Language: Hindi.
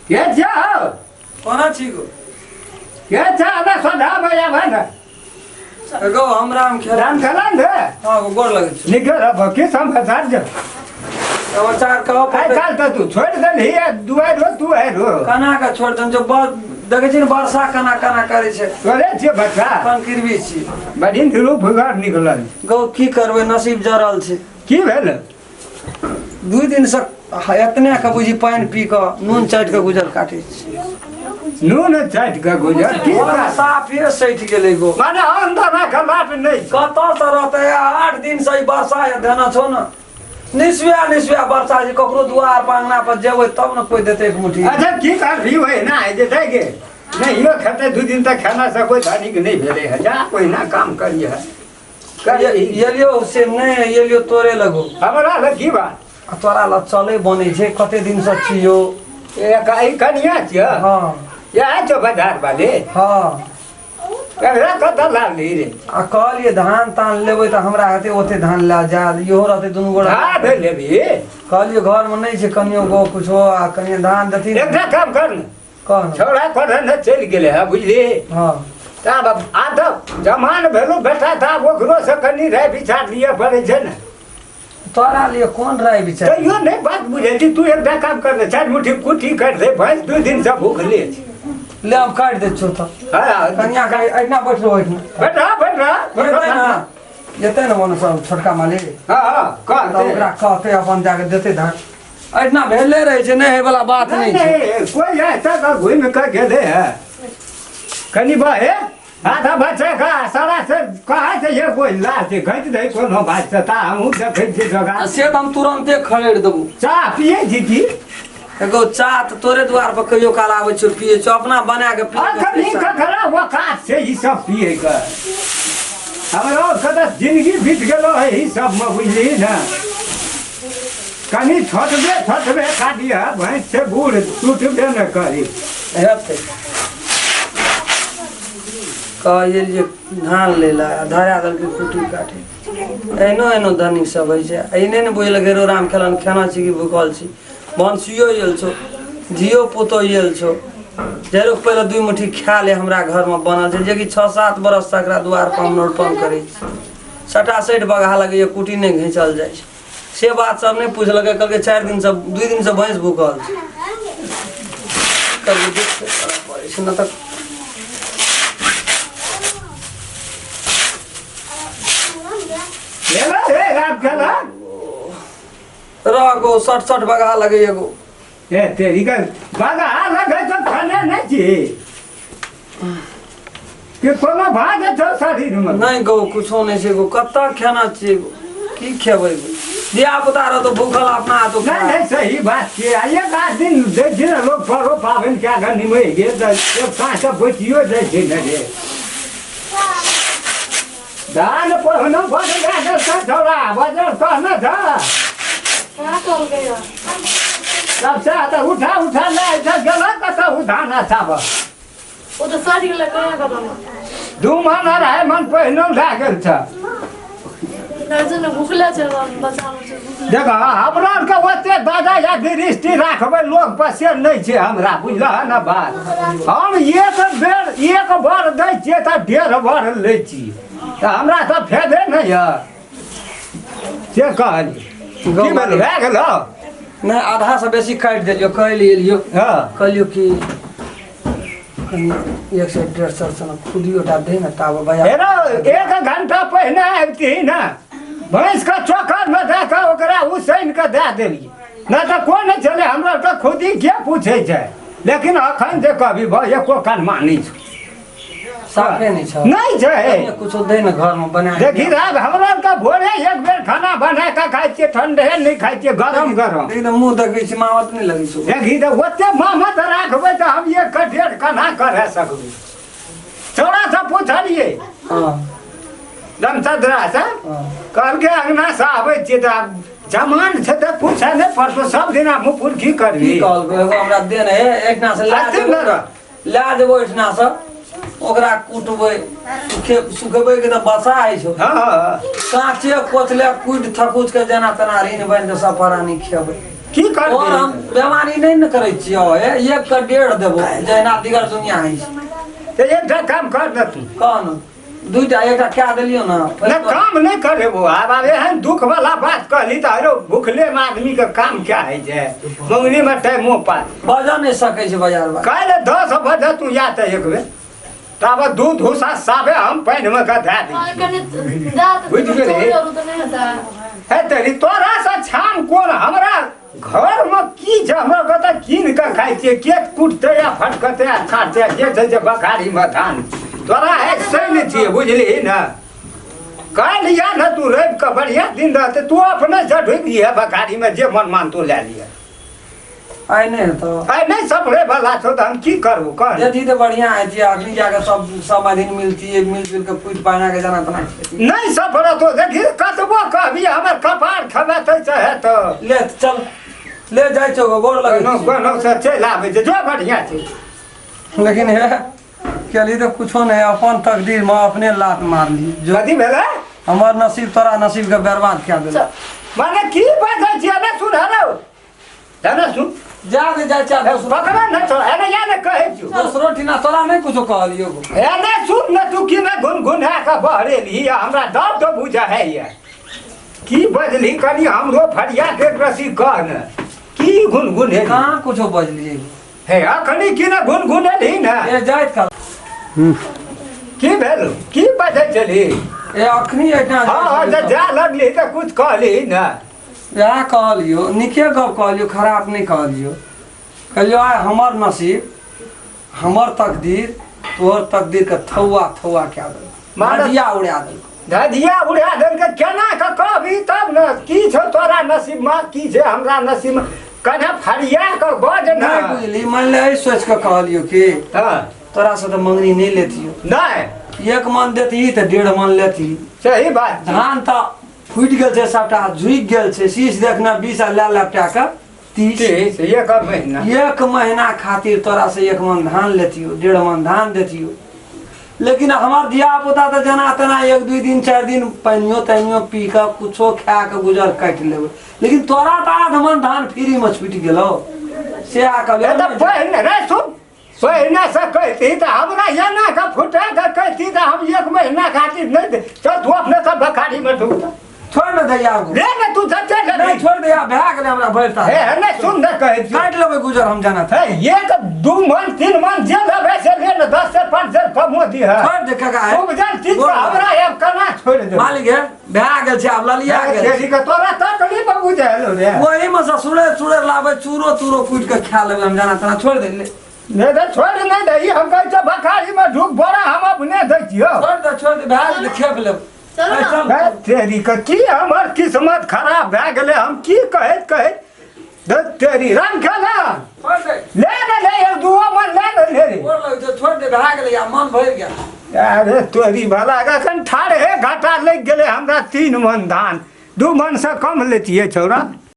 के जाओ कोना छी गो के जाओ ना सदा भया भाना गो हम राम खेला राम खेला दे हां गो गोर लगे छी निकल अब के समाचार जो समाचार कहो आई काल तो तू छोड़ दे हे दुआई रो तू है रो कना का छोड़ दन जो बहुत देखे छी वर्षा कना कना करे छे करे छे बच्चा कन किरबी छी बड़ी धुरु फुगार निकलल गो की करबे नसीब जरल छे की भेल 2 दिन से इतने का बुझी पानी पी के नून चाट के गुजर काटे छी नून चाट के गुजर की साफे सैठ गेले गो माने अंदर ना गलाट नहीं कत से रहते 8 दिन से वर्षा है देना छो ना निस्विया वर्षा जी ककरो दुआर पांगना पर जेबै तब न कोई देते एक मुट्ठी अच्छा की कर भी होय ना जे देगे नहीं यो खते 2 दिन तक खाना से कोई धनिक नहीं भेले है जा कोई ना काम करिए ये लियो से नहीं ये लियो तोरे लगो हमरा लगी बात तोरा ल चले बने छे कते दिन से छियो एक आई कनिया छ हां या तो बाजार वाले हां करा कत लाली रे आ कहलिए धान तान लेबै त हमरा हाथे ओते धान ला जा इहो रहते दुनु गोड़ा हां दे लेबी कहलिए घर में नहीं छे कनियो गो कुछो आ कनिया धान देती एकटा काम कर कौन छोड़ा कर न चल गेले है बुझली हां तब आधा जमान भेलो बेटा था ओकरो से कनी रह विचार लिए पड़े छे न तोरा लिए कौन रहे विचार तो यो नहीं बात बुझेती तू एकटा काम कर दे 4 मुट्ठी कुटी कर दे भैंस 2 दिन से भूख ले ले हम काट दे छो त हां कनिया का ऐना बैठ रहो बैठा येते न मन सब छोटका माले हां कह त ओकरा कहते अपन जाके देते धान ऐना भेले रहे छे नहीं वाला बात नहीं छे कोई ऐसा का घूम के गेले है कनी बा है आधा बच्चा का सारा से कहा से ये कोई लाश घट दे कोनो बात से ता हम देखे छी जगह से हम तुरंते खड़ेड़ देबू चाह पिए जीती एगो चाह त तोरे द्वार पर कहियो काल आवे छ पिए छ अपना बना के पिए अखनी कखरा वकात से ई सब पिए का हमरो कदा जिंदगी बीत गेलो है ई सब में बुझली ना कनी छोटबे काटिया भैंस से बूढ़ टूटबे न करी हेते कहलिए जे धान लेला धारा दल के कुटी काटे एनो धनी सब है छै एने ने बुझल गेरो राम खेलन खाना छी कि भूखल छी बंसियो यल छो जियो पुतो यल छो जरो पहले 2 मुट्ठी खा ले हमरा घर में बनल छै जे कि 6-7 बरस तक रा द्वार पर नोटपन करे छी 60-60 बगहा लगे कुटी ने घिचल जाय छै से बात सब नहीं पूछ लगे कल के 4 दिन से 2 दिन से भैंस भूखल छै कल देख पड़े न तक लेला रे रात खेला रगो 60 बगहा लगे एगो ए तेरी का बागा लगे तो खाने नहीं छी के कोनो भाग छ शरीर में नहीं गो कुछो नहीं छै गो कत्ता खाना छी गो की खेबै गो दिया पुता रह तो भूखल अपना तो नहीं सही बात के आइए का दिन देखिए ना लोग परो पावन क्या करनी में गे एक सांस बचियो जाय छै न रे दान पहनो बड़ गाड़ का छोरा बजर तो न था क्या कर गया सब से आता उठा ले इधर गला का उठाना था वो तो सारी लगा करना 2 महीना रहे मन पहनो लागल था नजर भूखला चल बचानो छै देखा हमरा के ओते दादा या दृष्टि राखबे लोग पसे नहीं छे हमरा बुझला ना बात हम एक बार दै छियै त 1.5 बार लै छी त हमरा त फेदे नहीं है से कहली की भेल भए गेल नहीं आधा से बेसी काट देलियो कह लियो हां कहलियो कि 100-150 सन खुदियो टा दे ना ताब भैया हेरो 1 घंटा पहले आबती ना भैंस का चोकर में दे के ओकरा उसैन के दे देली ना त कोन चले हमरा त खुदी के पूछे छै लेकिन अखन जे कभी एको कान मानी छ साफे नहीं छ नहीं छै कुछ दे ना घर में बना देखी रात हमरा का भोरे एक बेर खाना बना के खाइ छियै ठंडे नहीं खाइ छियै गरम एकदम मुंह देखै छी मावत नहीं लगै छ देखी त ओते मामत राखबै त हम एक कटेर कना करे सकबै छोड़ा से पूछलिए हां दमसदरा से कहल के अंगना से आबै छियै त जमान छै त पूछे नहीं पड़तो सब दिन हम पुरखी करबी की कहल गो एगो हमरा देन है एकना से ला देबो एकना से ओकरा कुटबै सुखेबै के त बसा है छो हां काचे कोचले कुट थकुच के जना तना रीन बन के सब प्राणी खेबै की कर और हम बेमारी नहीं न करे छियो एक का 1.5 देबो जहिना दिगर दुनिया है तो एकटा काम कर दे तू कौन दूटा एकटा क्या देलियो ना ना काम नहीं करे वो अब एहन दुख वाला बात कहली तो अरे भूखले में आदमी का काम क्या है जे मंगनी में टाइमो पास बजा नहीं सकै छै बाजार में कल 10 बजे तू या तो एक बेर तब दूध भूसा साबे हम पानि में का धै हाँ, दी कनी दाँत बुझि गेली? चोरी अरू त नहीं होता है तेरी तोरा से छान कोन हमरा घर में की जे हमरा कत कीन के खाइ छियै के कुटते या फटकते या छाटते जे छै जे बखारी में धान तोरा है सैन छियै बुझली न कल या न तू रवि के बढ़िया दिन रहते तू अपने से ढुक है बखारी में जे मन मान तू ले लिया आइ नहीं तो आई नहीं सपरे वाला छो तो हम की करू कह यदि तो बढ़िया है जी आदमी जाके सब दिन मिलती है मिलजुल के पूछ पाना के जाना तना नहीं सफर तो देखी कतबो कहबी हमर कपार खबेतै चाहे तो ले चल ले जाय छो गोर लगे कोनो से चलि आबै छै जो बढ़िया छै लेकिन है केली तो कुछो नहीं अपन तकदीर में अपने लात मार ली जो कथी भेलै हमार नसीब तोरा नसीब के बर्बाद क्या देल माने की बाजै छियै ने सुन हेलो धन सुन जा दे जा चा पकड़ न तो एने या ने कहै छियौ दोसरो ठिना तोरा नहीं कुछो कहलियो एने सुन न तू की न गुनगुना के बहरेली हमरा डर तो बुझा है ये की बजली कनी हमरो फरिया के रसी कह न की गुनगुने कहाँ कुछो बजलिए हे अखनी की न गुनगुनेली न ए जाइत का की भेल की बजै छली ए अखनी एटा हाँ जा लगली तो कुछ कहली न या कहलियो निके गप कहलियो खराब नहीं कहलियो कहलियो आय हमर नसीब हमर तकदीर तोहर तकदीर के थौआ थौआ क्या दे मारिया उड़ा दे धदिया उड़ा देल के केना के कहबी तब न की छौ तोरा नसीब में की छै हमरा नसीब में कने फरिया के बज न नहीं बुझली मान ले सोच के कहलियो कि हां तोरा से तो मंगनी नहीं लेतियो नहीं 1 मन देती तो 1.5 मन लेती सही बात धान तो फूट गेल छै सबटा झुक गेल छै शीश देखना 20 ला लपटा के 30 एक महीना 1 महीना खातिर तोरा से 1 मन धान लेतियो 1.5 मन धान देतियो लेकिन हमार धिया पुता तो जना तना 1-2 दिन 4 दिन पानियो तानियो पी के कुछो खा के गुजर काट लेबै लेकिन तोरा तो आध मन धान फ्री में छूट गेलो से आ के ए त पहिने रे सुन पहिने से कहती तो हमरा एना के फुटा के कहती तो हम 1 महीना खातिर नहीं दे चल तू अपने सब बखारी में ढूक छोड़ न दैया गो रे न तू सच्चे नहीं छोड़ दैया भए गेलै हमरा भरता हे नहीं सुन न कहै छी काट लेबै गुजर हम जाना था है ये तो 2 मन 3 मन जे लेबे से ले न 10 से 5 से कमो दी है छोड़ दे काका है खूब जन चीज का हमरा एक कना छोड़ दे मालिक है भए गेल छै आब ललिया गेल तेरी के तोरा तकलीफ बुझे हेलो रे वही में से सुड़े लाबै चूरो तूरो कूट के खा लेबै हम जाना तना छोड़ दे ले नहीं तो छोड़ नहीं दही हम कहै छ बखारी में ढूक बड़ा हम अपने दै छियो छोड़ दे भए गेल खेप लेब चलो ना है तेरी का की हमर किस्मत खराब भए गेलै हम की कहैत तेरी रंग खेला छोड़ दे ले ले एक दुओ मन ले रे गोर लग जो छोड़ दे भए गेलै या मन भरि गेल अरे तोरी भला एखन ठाढ़े घाटा लग गेलै हमरा 3 मन धान 2 मन से कम लेतियै छौरा